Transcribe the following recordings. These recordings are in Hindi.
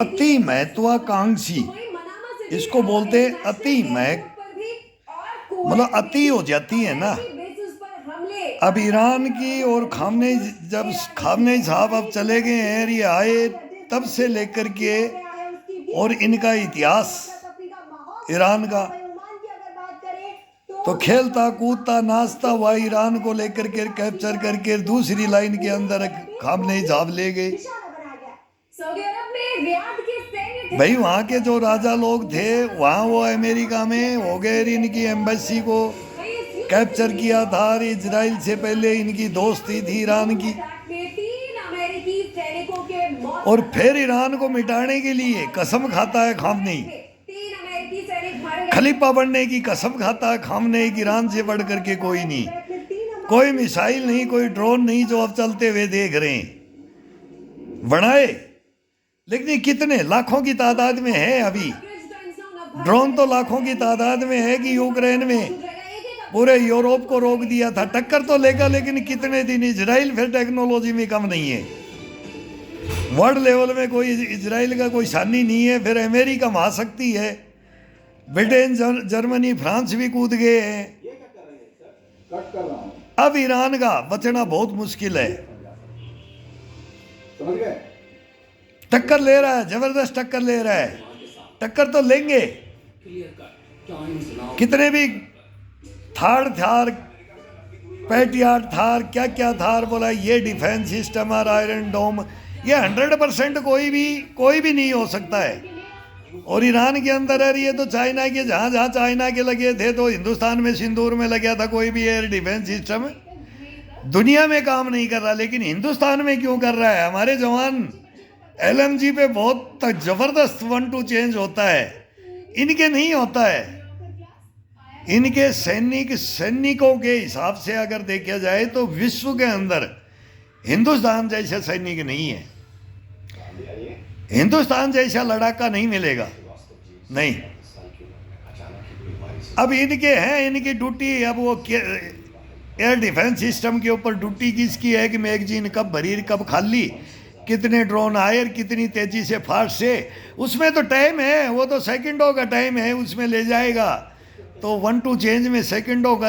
अति महत्वाकांक्षी, इसको बोलते अति मतलब अति हो जाती है ना। अब ईरान की और खामनेई, जब खामनेई साहब अब चले गए हैं, ये आए तब से लेकर के और इनका इतिहास ईरान का, तो खेलता कूदता नाचता हुआ ईरान को लेकर के कैप्चर करके दूसरी लाइन के अंदर खामनेई साहब ले गए। भाई वहाँ के जो राजा लोग थे वहाँ वो अमेरिका में हो गए, इनकी एम्बेसी को कैप्चर किया था। इजराइल से पहले इनकी दोस्ती थी ईरान की, और फिर ईरान को मिटाने के लिए कसम खाता है खामनेई, खलीफा बनने की कसम खाता है खामनेई। ईरान से बढ़ करके कोई नहीं, कोई मिसाइल नहीं, कोई ड्रोन नहीं जो अब चलते हुए देख रहे हैं। बनाए, लेकिन कितने लाखों की तादाद में है। अभी ड्रोन तो लाखों की तादाद में है कि यूक्रेन में पूरे यूरोप को रोक दिया था। टक्कर तो लेगा, लेकिन कितने दिन। इजराइल फिर टेक्नोलॉजी में कम नहीं है, वर्ल्ड लेवल में कोई इजराइल का कोई सानी नहीं है। फिर अमेरिका महाशक्ति है, ब्रिटेन, जर्मनी, फ्रांस भी कूद गए हैं। अब ईरान का बचना बहुत मुश्किल है। टक्कर ले रहा है, जबरदस्त टक्कर ले रहा है। टक्कर तो लेंगे, कितने भी थार पैट्रियट थार क्या क्या थार बोला, ये डिफेंस सिस्टम और आयरन डोम, ये 100% कोई भी नहीं हो सकता है। और ईरान के अंदर है ये तो चाइना के, जहाँ जहाँ चाइना के लगे थे तो हिंदुस्तान में सिंदूर में लगा था। कोई भी एयर डिफेंस सिस्टम दुनिया में काम नहीं कर रहा, लेकिन हिंदुस्तान में क्यों कर रहा है? हमारे जवान LMG पे बहुत जबरदस्त 1-2 चेंज होता है, इनके नहीं होता है। इनके सैनिकों के हिसाब से अगर देखा जाए तो विश्व के अंदर हिंदुस्तान जैसा सैनिक नहीं है। हिंदुस्तान जैसा लड़ाका नहीं मिलेगा, नहीं। अब इनके हैं, इनकी ड्यूटी, अब वो एयर डिफेंस सिस्टम के ऊपर ड्यूटी किसकी है कि मैगजीन कब भरी कब खाली, कितने ड्रोन आए, कितनी तेजी से फास्ट से, उसमें तो टाइम है, वो तो सेकंडों का टाइम है, उसमें ले जाएगा। तो 1-2 चेंज में सेकंडों का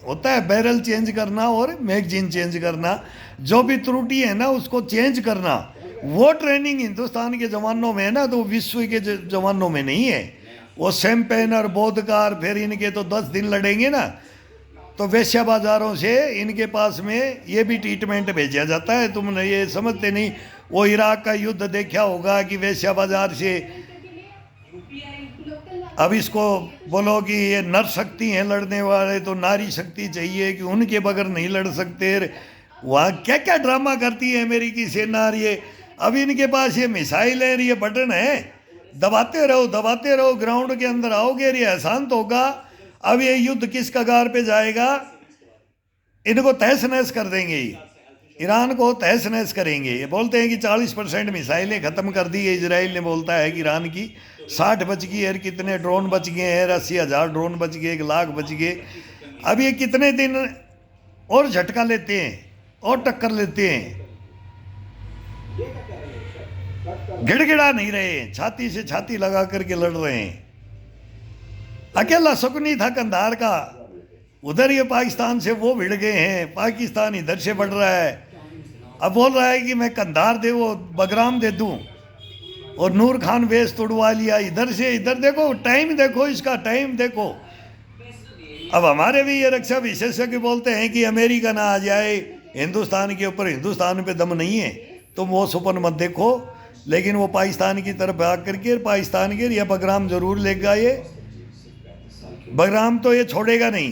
होता है, बैरल चेंज करना और मैगजीन चेंज करना, जो भी त्रुटि है ना उसको चेंज करना। वो ट्रेनिंग हिंदुस्तान के जवानों में है ना, तो विश्व के जवानों में नहीं है। वो शैम्पेन और बोधकार, फिर इनके तो 10 दिन लड़ेंगे ना, तो वेश्या बाजारों से इनके पास में ये भी ट्रीटमेंट भेजा जाता है। तुमने ये समझते नहीं, वो इराक का युद्ध देखा होगा कि वेश्या बाजार से, अब इसको बोलो कि ये नर शक्ति हैं लड़ने वाले, तो नारी शक्ति चाहिए कि उनके बगैर नहीं लड़ सकते। वहाँ क्या क्या ड्रामा करती है अमेरिकी सेना। ये अब इनके पास ये मिसाइल है, ये बटन है, दबाते रहो, ग्राउंड के अंदर आओगे, ये आसान तो होगा। अब ये युद्ध किस कगार पे जाएगा? इनको तहस नहस कर देंगे, ईरान को तहस नहस करेंगे। ये बोलते हैं कि 40% मिसाइलें ख़त्म कर दी है इजराइल ने, बोलता है कि ईरान की 60 बच गई है, कितने ड्रोन बच गए हैं, 80,000 ड्रोन बच गए, 1 लाख बच गए। अब ये कितने दिन और झटका लेते हैं और टक्कर लेते हैं, गिड़गिड़ा नहीं रहे, छाती से छाती लगा करके लड़ रहे हैं। अकेला सुकनी था कंधार का, उधर ये पाकिस्तान से वो भिड़ गए हैं, पाकिस्तान इधर से बढ़ रहा है। अब बोल रहा है कि मैं कंधार दे वो बगराम दे दूं, और नूर खान वेस तोड़वा लिया इधर से। इधर देखो, टाइम देखो, इसका टाइम देखो। अब हमारे भी ये रक्षा विशेषज्ञ बोलते हैं कि अमेरिका ना आ जाए हिंदुस्तान के ऊपर, हिंदुस्तान पे दम नहीं है, तुम वो सुपन मत देखो। लेकिन वो पाकिस्तान की तरफ भाग करके पाकिस्तान के, या बगराम जरूर लेगा। ये बगराम तो ये छोड़ेगा नहीं,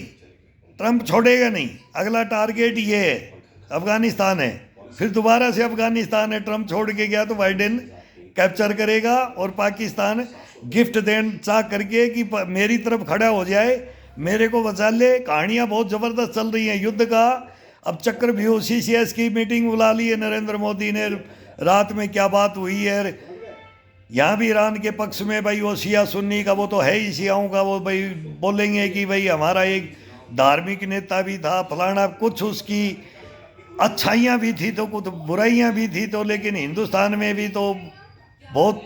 ट्रंप छोड़ेगा नहीं। अगला टारगेट ये है, अफगानिस्तान है, फिर दोबारा से अफगानिस्तान है। ट्रंप छोड़ के गया तो बाइडेन कैप्चर करेगा, और पाकिस्तान गिफ्ट देन चाह करके कि मेरी तरफ खड़ा हो जाए, मेरे को बचा ले। कहानियाँ बहुत ज़बरदस्त चल रही हैं युद्ध का। अब चक्रव्यूह CCS की मीटिंग बुला ली है नरेंद्र मोदी ने, रात में क्या बात हुई है। यहाँ भी ईरान के पक्ष में भाई वो शिया सुन्नी का, वो तो है ही शियाओं का, वो भाई बोलेंगे कि भाई हमारा एक धार्मिक नेता भी था फलाना, कुछ उसकी अच्छाइयाँ भी थी तो कुछ बुराइयाँ भी थी। तो लेकिन हिंदुस्तान में भी तो बहुत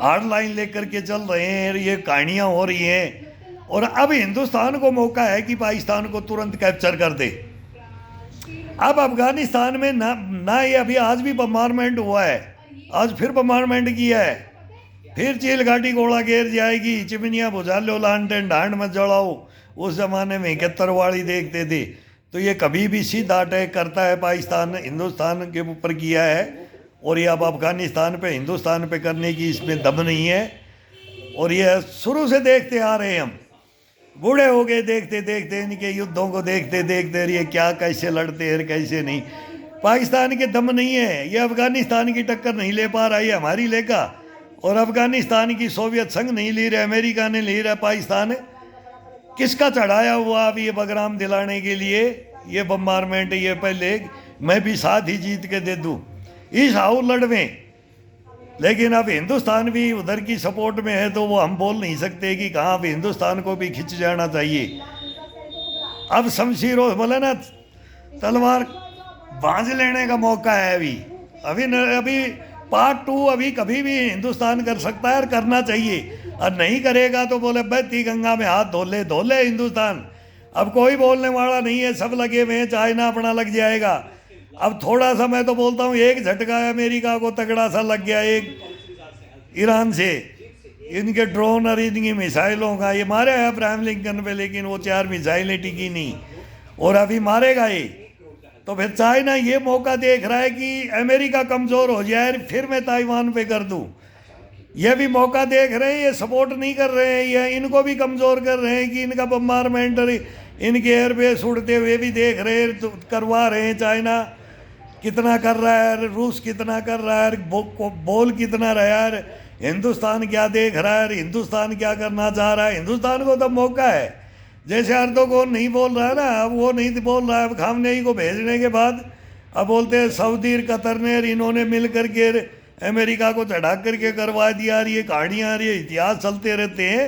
हार्ड लाइन लेकर के चल रहे हैं, ये कहानियाँ हो रही हैं। और अब हिंदुस्तान को मौका है कि पाकिस्तान को तुरंत कैप्चर कर दे। अब अफगानिस्तान में ना ये अभी आज भी बम्बारमेंट हुआ है, आज फिर बम्बारमेंट किया है, फिर चील घाटी गोला घेर जाएगी, चिमनियाँ बुझा लो, लालटेन ढांड मत जलाओ। उस ज़माने में 71 वाली देखते थे। तो ये कभी भी सीधा अटैक करता है पाकिस्तान हिंदुस्तान के ऊपर किया है, और ये अब अफगानिस्तान पे हिंदुस्तान पे करने की इसमें दम नहीं है। और ये शुरू से देखते आ रहे हैं, हम बूढ़े हो गए देखते देखते, इनके युद्धों को देखते देखते, ये क्या कैसे लड़ते हैं कैसे नहीं। पाकिस्तान के दम नहीं है, ये अफगानिस्तान की टक्कर नहीं ले पा रहा, ये हमारी लेगा। और अफगानिस्तान की सोवियत संघ नहीं ले रहा, अमेरिका ने ले रहा, पाकिस्तान किसका चढ़ाया हुआ अब ये बगराम दिलाने के लिए ये बम्बारमेंट। ये पहले मैं भी साथ ही जीत के दे दूँ, इस आओ लड़वें। लेकिन अब हिंदुस्तान भी उधर की सपोर्ट में है, तो वो हम बोल नहीं सकते कि कहाँ अब हिंदुस्तान को भी खिंच जाना चाहिए। अब शमशीरों बोले ना, तलवार बांझ लेने का मौका है अभी। अभी पार्ट 2 अभी कभी भी हिंदुस्तान कर सकता है और करना चाहिए। और नहीं करेगा तो बोले बहती गंगा में हाथ धो ले हिंदुस्तान। अब कोई बोलने वाला नहीं है, सब लगे हुए हैं, चाइना अपना लग जाएगा। अब थोड़ा सा मैं तो बोलता हूँ, एक झटका अमेरिका को तगड़ा सा लग गया एक ईरान से, इनके ड्रोन और इनकी मिसाइलों का। ये मारे है अब्राहम लिंकन पे, लेकिन वो 4 मिसाइलें टिकी नहीं, और अभी मारेगा ये। तो फिर चाइना ये मौका देख रहा है कि अमेरिका कमज़ोर हो जाए, फिर मैं ताइवान पे कर दूँ। ये भी मौका देख रहे हैं, ये सपोर्ट नहीं कर रहे हैं, ये इनको भी कमज़ोर कर रहे हैं कि इनका बम्बारमेंट, इनके एयरबेस उड़ते हुए भी देख रहे हैं, तो करवा रहे हैं। चाइना कितना कर रहा है, रूस कितना कर रहा है, बोल कितना रहा है, हिंदुस्तान क्या देख रहा है, हिंदुस्तान क्या करना चाह रहा है। हिंदुस्तान को तो मौका है, जैसे अर्दोगन नहीं बोल रहा है ना, अब वो नहीं बोल रहा है। अब खामनेई को भेजने के बाद अब बोलते हैं सऊदी कतर ने इन्होंने मिल करके अमेरिका को चढ़ा करके करवा दिया। ये कहानियाँ, ये इतिहास चलते रहते हैं,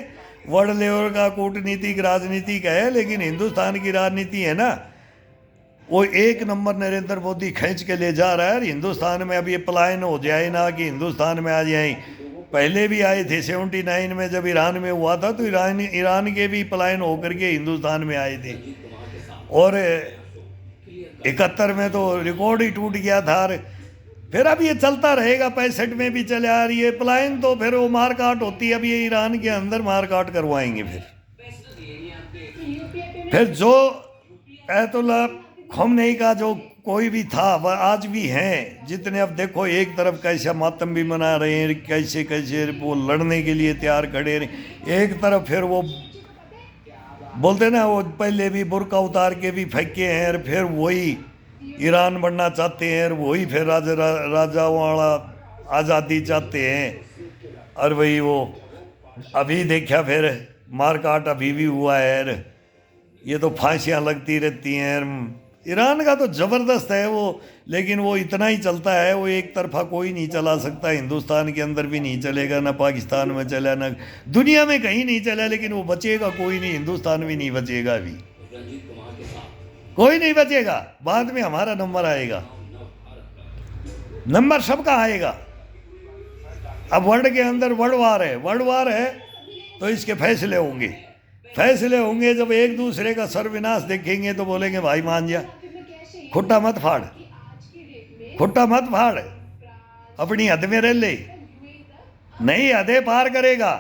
वर्ल्ड लेवल का कूटनीतिक राजनीतिक है, लेकिन हिंदुस्तान की राजनीति है ना, वो एक नंबर नरेंद्र मोदी खींच के ले जा रहा है। हिंदुस्तान में अब ये पलायन हो जाए ना कि हिंदुस्तान में आ जाए। पहले भी आए थे 79 में जब ईरान में हुआ था, तो ईरान के भी पलायन होकर के हिंदुस्तान में आए थे। और 71 में तो रिकॉर्ड ही टूट गया था। फिर अब ये चलता रहेगा, 65 में भी चले आ रही है पलायन। तो फिर वो मारकाट होती है, अब ये ईरान के अंदर मारकाट करवाएंगे। फिर जो आयतुल्ला ख़ोमेनी का जो कोई भी था, वह आज भी हैं जितने। अब देखो एक तरफ कैसे मातम भी मना रहे हैं, कैसे कैसे वो लड़ने के लिए तैयार खड़े रहे, एक तरफ फिर वो बोलते ना, वो पहले भी बुर्का उतार के भी फेंके हैं, और फिर वही ईरान बनना चाहते हैं, और वही फिर राजाओं वाला आज़ादी चाहते हैं। और वही वो अभी देखा फिर मारकाट अभी भी हुआ है, ये तो फांसियाँ लगती रहती हैं। ईरान का तो ज़बरदस्त है वो, लेकिन वो इतना ही चलता है, वो एक तरफा कोई नहीं चला सकता। हिंदुस्तान के अंदर भी नहीं चलेगा, ना पाकिस्तान में चला, ना दुनिया में कहीं नहीं चला, लेकिन वो बचेगा कोई नहीं, हिंदुस्तान भी नहीं बचेगा, अभी कोई नहीं बचेगा। बाद में हमारा नंबर आएगा, नंबर सबका आएगा। अब वर्ल्ड के अंदर वर्ल्ड वार है, तो इसके फैसले होंगे। जब एक दूसरे का सर्वनाश देखेंगे तो बोलेंगे भाई मान जा, खुट्टा मत फाड़, अपनी हद में रह ले, नहीं हदें पार करेगा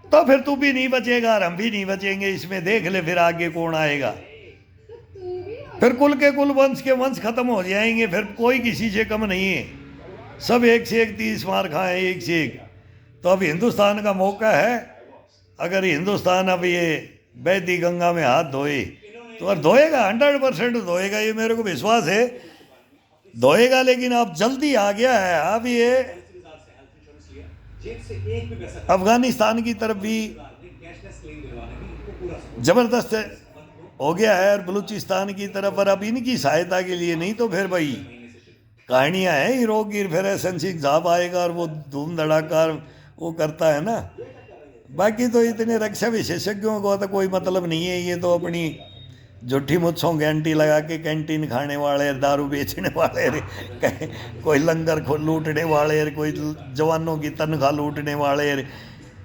तो फिर तू भी नहीं बचेगा और हम भी नहीं बचेंगे। इसमें देख ले फिर आगे कौन आएगा। फिर कुल के कुल वंश के वंश खत्म हो जाएंगे, फिर कोई किसी से कम नहीं है, सब एक से एक 30 मार खाएं, एक से एक। तो अब हिंदुस्तान का मौका है, अगर हिंदुस्तान अब ये बहती गंगा में हाथ धोए तो और धोएगा, 100% धोएगा, ये मेरे को विश्वास है, धोएगा। लेकिन अब जल्दी आ गया है, अब ये अफगानिस्तान की तरफ भी जबरदस्त हो गया है, और बलूचिस्तान की तरफ। और अब इनकी सहायता के लिए नहीं तो फिर भाई कहानियाँ हैं हीरो की, फिर एहसन साहब आएगा और वो धूम धड़ाका वो करता है ना। बाकी तो इतने रक्षा विशेषज्ञों को तो कोई मतलब नहीं है, ये तो अपनी झूठी मुच्छों गारंटी लगा के कैंटीन खाने वाले, दारू बेचने वाले, कोई लंगर लूटने वाले, कोई जवानों की तनख्वाह लूटने वाले,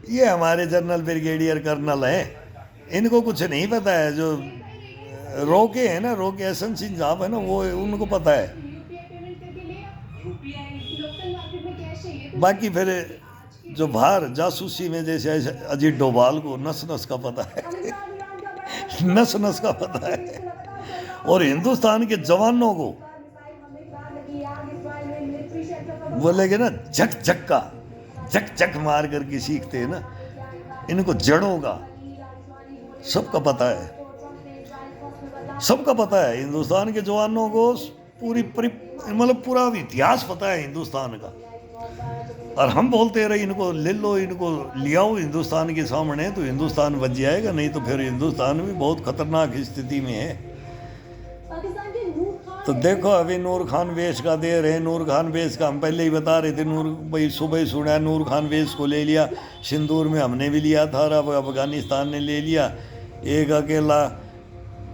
ये हमारे जनरल ब्रिगेडियर कर्नल हैं। इनको कुछ नहीं पता है। जो रोके हैं ना, रोके एहसन सिंह साहब है ना, वो उनको पता है। बाकी फिर जो बाहर जासूसी में जैसे अजीत डोभाल को नस नस का पता है, नस नस का पता है। और हिंदुस्तान के जवानों को बोलेगे ना झक झक का, झक झक मार करके सीखते हैं ना, इनको जड़ों का सबका पता है, सबका पता है। हिंदुस्तान के जवानों को पूरी मतलब पूरा इतिहास पता है हिंदुस्तान का। और हम बोलते रहे इनको ले लो, इनको ले आओ हिंदुस्तान के सामने तो हिंदुस्तान बच जाएगा, नहीं तो फिर हिंदुस्तान भी बहुत खतरनाक स्थिति में है। तो देखो अभी नूर खान वेश का दे रहे हैं। नूर खान वेश का हम पहले ही बता रहे थे, नूर भाई सुबह ही सुना, नूर खान वेश को ले लिया। सिंदूर में हमने भी लिया था, अब अफगानिस्तान ने ले लिया। एक अकेला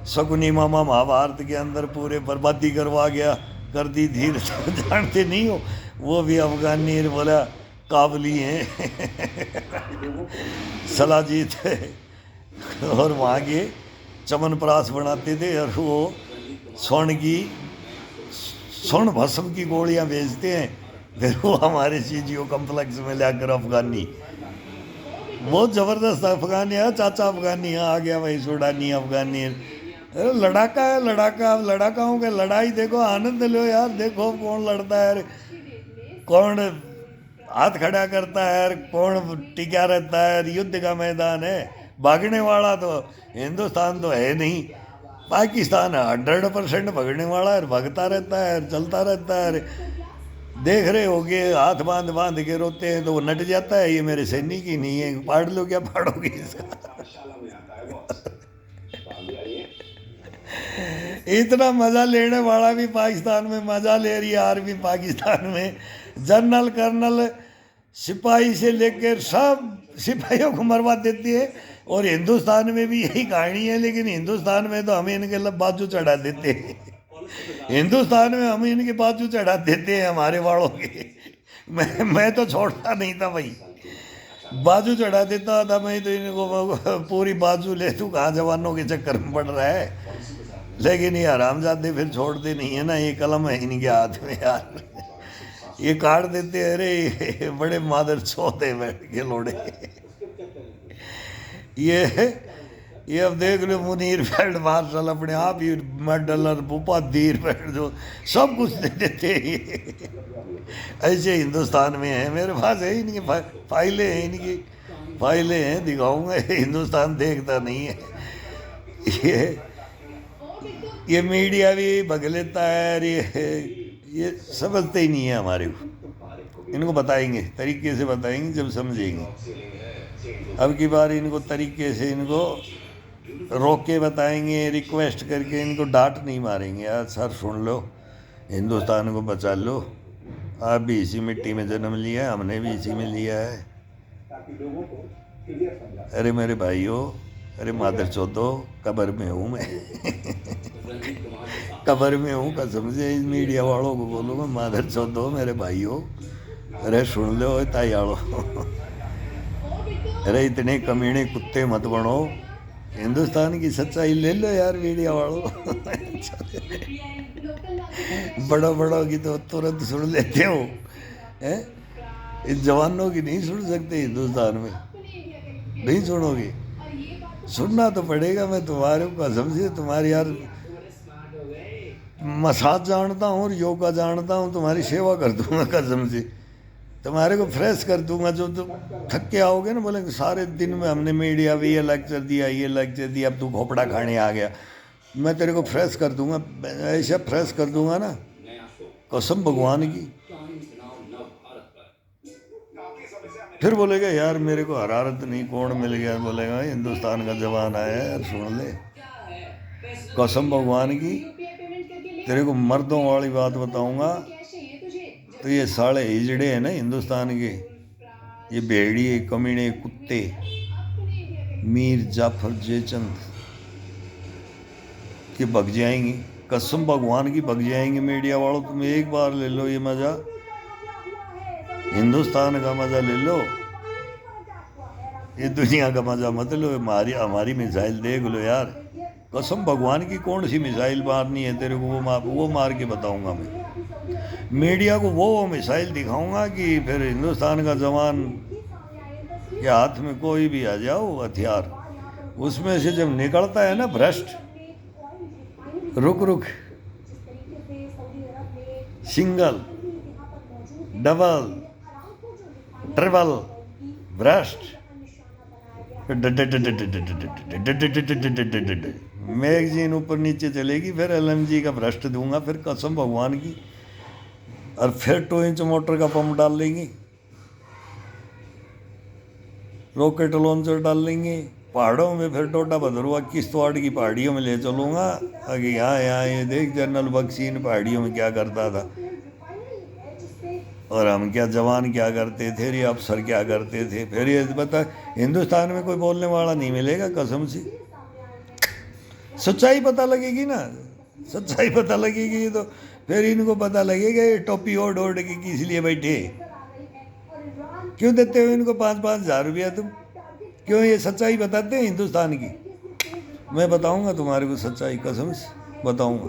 शकुनी मामा महाभारत के अंदर पूरे बर्बादी करवा गया, कर दी धीर। जानते नहीं हो, वो भी अफगानी बोला काबली हैं सलाजीत है। और वहाँ के चमनप्राश बनाते थे, और वो स्वर्ण भस्म की गोलियां बेचते हैं। फिर वो हमारे सीजीओ कम्प्लेक्स में लाकर अफगानी, बहुत ज़बरदस्त अफगानी है। चाचा अफगानी आ गया भाई, सूडानी अफगानी, लड़ाका है लड़ाका। अब लड़ाकाओं के लड़ाई देखो, आनंद लो यार, देखो कौन लड़ता है, कौन हाथ खड़ा करता है, कौन टिका रहता है। युद्ध का मैदान है, भागने वाला तो हिंदुस्तान तो है नहीं, पाकिस्तान 100% भगने वाला है, भगता रहता है, चलता रहता है। देख रहे होगे हाथ बांध बांध के रोते हैं तो वो नट जाता है, ये मेरे सैनिक ही नहीं है, पाड़ लो क्या पाड़ोगे इसका। इतना मजा लेने वाला भी पाकिस्तान में मजा ले रही है, आर्मी पाकिस्तान में। जनरल कर्नल सिपाही से लेकर सब सिपाहियों को मरवा देती है। और हिंदुस्तान में भी यही कहानी है, लेकिन हिंदुस्तान में तो हमें इनके बाजू चढ़ा देते हैं। हिंदुस्तान में हम इनके बाजू चढ़ा देते हैं हमारे वालों के। मैं तो छोड़ता नहीं था भाई, बाजू चढ़ा देता था मैं तो इनको, पूरी बाजू ले तू कहाँ जवानों के चक्कर में पड़ रहा है। लेकिन ये हरामजादे फिर छोड़ते नहीं है ना, ये कलम है इनके हाथ में यार, ये काट देते हैं। अरे बड़े मादर चौथे बैठ के लोड़े। ये अब देख लो, मुनीर फील्ड मार्शल अपने आप ही मेडल और उपाधि जो सब कुछ दे देते हैं। ऐसे हिंदुस्तान में है, मेरे पास है इनकी फाइलें हैं, इनकी फाइलें हैं, दिखाऊंगा। हिंदुस्तान देखता नहीं है, ये मीडिया भी भग लेता है, ये समझते ही नहीं है हमारे को। इनको बताएंगे, तरीके से बताएंगे जब समझेंगे। अब की बार इनको तरीके से इनको रोक के बताएंगे, रिक्वेस्ट करके, इनको डांट नहीं मारेंगे। यार सर सुन लो, हिंदुस्तान को बचा लो, आप भी इसी मिट्टी में जन्म लिया है, हमने भी इसी में लिया है। अरे मेरे भाइयों, अरे मादर चौथो, कब्र में हूँ मैं। कब्र में हूँ कसम से। इस मीडिया वालों को बोलूँगा मादर चौथो मेरे भाइयों, अरे सुन लो तायाड़ो, अरे इतने कमीने कुत्ते मत बनो, हिंदुस्तान की सच्चाई ले लो यार मीडिया वालों। बड़ों बड़ों की तो तुरंत सुन लेते हो, हैं? इस जवानों की नहीं सुन सकते हिंदुस्तान में, नहीं सुनोगे? सुनना तो पड़ेगा। मैं तुम्हारे कसम से तुम्हारी यार मसाज जानता हूँ और योगा जानता हूँ, तुम्हारी सेवा कर दूंगा कसम से, तुम्हारे को फ्रेश कर दूंगा। जो तुम थक के आओगे ना, बोलेंगे सारे दिन में हमने मीडिया भी ये लेक्चर दिया, ये लेक्चर दिया, अब तू घोपड़ा खाने आ गया। मैं तेरे को फ्रेश कर दूंगा, ऐसा फ्रेश कर दूंगा ना, कसम भगवान की। फिर बोलेगा यार मेरे को हरारत नहीं, कौन मिल गया, बोलेगा हिंदुस्तान का जवान आया है यार, सुन ले, कसम भगवान की। तेरे को मर्दों वाली बात बताऊंगा, तो ये साले हिजड़े हैं ना हिंदुस्तान के, ये भेड़िए कमीने कुत्ते, मीर जाफर जयचंद, कि भग जाएंगी, कसम भगवान की भग जाएंगी। मीडिया वालों तुम एक बार ले लो ये मज़ा, हिंदुस्तान का मज़ा ले लो, ये दुनिया का मज़ा मत लो। हमारी हमारी मिसाइल देख लो यार, कसम भगवान की। कौन सी मिसाइल मारनी है तेरे को, वो मार के बताऊंगा मैं मीडिया को। वो मिसाइल दिखाऊंगा कि फिर हिंदुस्तान का जवान के हाथ में कोई भी आ जाओ हथियार, उसमें से जब निकलता है ना भ्रष्ट, रुक रुक, सिंगल, डबल, ट्रिपल, भ्रष्ट, मैगजीन ऊपर नीचे चलेगी, फिर एलएमजी का भ्रष्ट दूंगा, फिर कसम भगवान की। और फिर 2 इंच मोटर का पंप डाल लेंगे, रॉकेट लॉन्चर डाल लेंगे पहाड़ों में। फिर टोटा भदरुआ किश्तवाड़ की पहाड़ियों में ले चलूँगा, आगे यहाँ ये देख जनरल बख्शी इन पहाड़ियों में क्या करता था, और हम क्या जवान क्या करते थे, ये अफसर क्या करते थे। फिर ये बता, हिंदुस्तान में कोई बोलने वाला नहीं मिलेगा कसम से। सच्चाई पता लगेगी ना, सच्चाई पता लगेगी तो फिर इनको पता लगेगा ये टोपी ओढ़ ओढ़ के किस लिए बैठे। क्यों देते हो इनको 5-5 हज़ार रुपया तुम? क्यों? ये सच्चाई बताते हैं हिंदुस्तान की। मैं बताऊंगा तुम्हारे को सच्चाई, कसम से बताऊंगा।